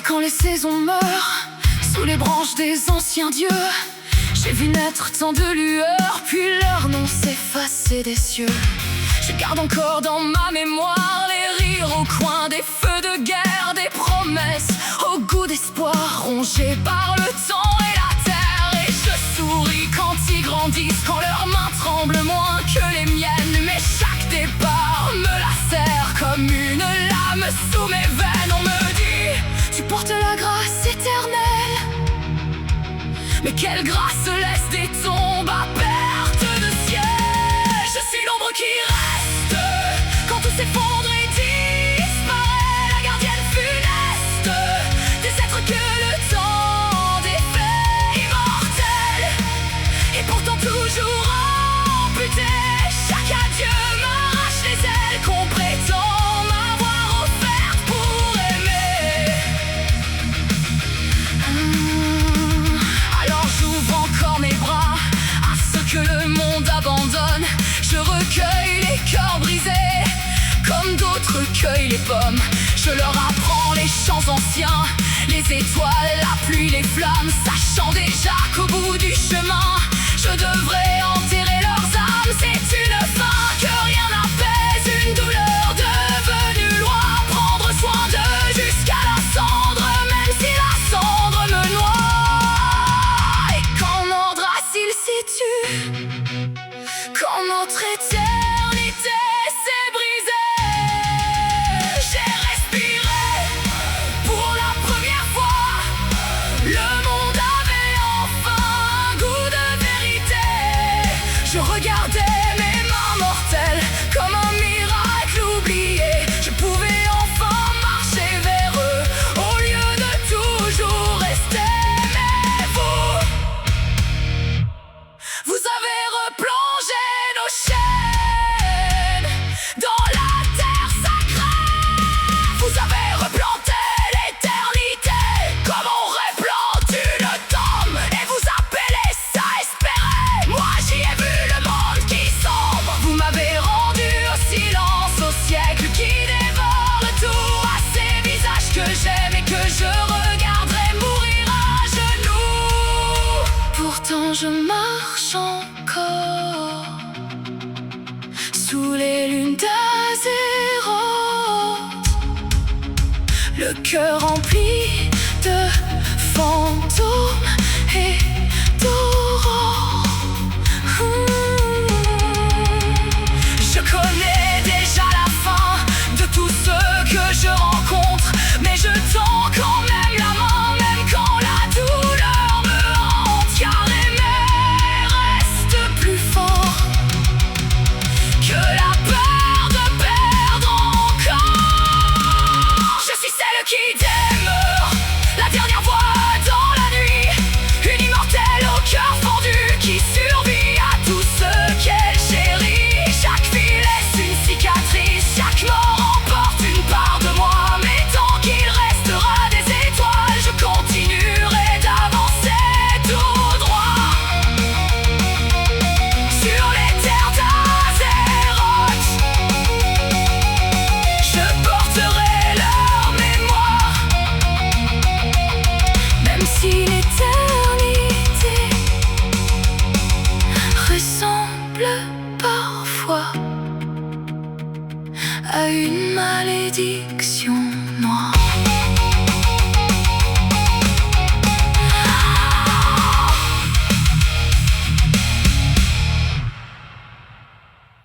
Quand les saisons meurent sous les branches des anciens dieux, j'ai vu naître tant de lueurs, puis leur nom s'effacer des cieux. Je garde encore dans ma mémoire les rires au coin des feux de guerre, des promesses au goût d'espoir, rongées par le temps et la terre. Et je souris quand ils grandissent, quand leurs mains tremblent moins que les miennes. Mais chaque départ me lacère comme une lame sous mes veines. On me dit: tu portes la grâce éternelle. Mais quelle grâce laisse des tombes à perte de ciel. Je suis l'ombre qui reste quand tout s'effondre et disparaît. La gardienne funeste des êtres que le temps défait, immortels et pourtant toujours amputés. Chaque adieu m'arrache les ailes qu'on prétend m'avoir offertes pour aimer. Alors j'ouvre encore mes bras à ceux que le monde abandonne. Je recueille les cœurs brisés comme d'autres cueillent les pommes. Je leur apprends les chants anciens, les étoiles, la pluie, les flammes, sachant déjà qu'au bout du chemin je devrais enterrer leurs âmes. C'est une fin que rien n'apaise, une douleur devenue loi. Prendre soin d'eux jusqu'à la cendre, même si la cendre me noie. Et quand Nandrasil s'y tue, quand notre éternité s'est brisée, j'ai respiré pour la première fois. Le monde avait enfin un goût de vérité. Je regardais mes mains mortelles comme un miracle oublié. Je pouvais enfin marcher vers eux au lieu de toujours rester. Mais vous avez replongé nos chaînes dans la terre sacrée. Vous avez replanté l'éternité comme on replante une tombe, et vous appelez ça espérer. Moi j'y ai vu le monde qui sombre. Vous m'avez rendu au silence, au siècle qui dévore le tout, à ces visages que j'aime et que je regarderai mourir à genoux. Pourtant je marche encore sous les lunes d'Azeroth, le cœur rempli de fantômes et d'aurores. Je connais déjà la fin de tous ceux que je rencontre, mais je tends quand même la main, même quand la douleur me hante. Car aimer reste plus fort que la peur de perdre encore. Je suis celle qui demeure, la dernière voix dans la nuit, une immortelle au cœur fendu qui survit à tous ceux qu'elle chérit. Chaque fil laisse une cicatrice, chaque mort emporte une part de moi. Mais tant qu'il restera des étoiles, je continuerai d'avancer tout droit sur les terres d'Azeroth. Je porterai leur mémoire, même si l'éternité ressemble parfois à une malédiction.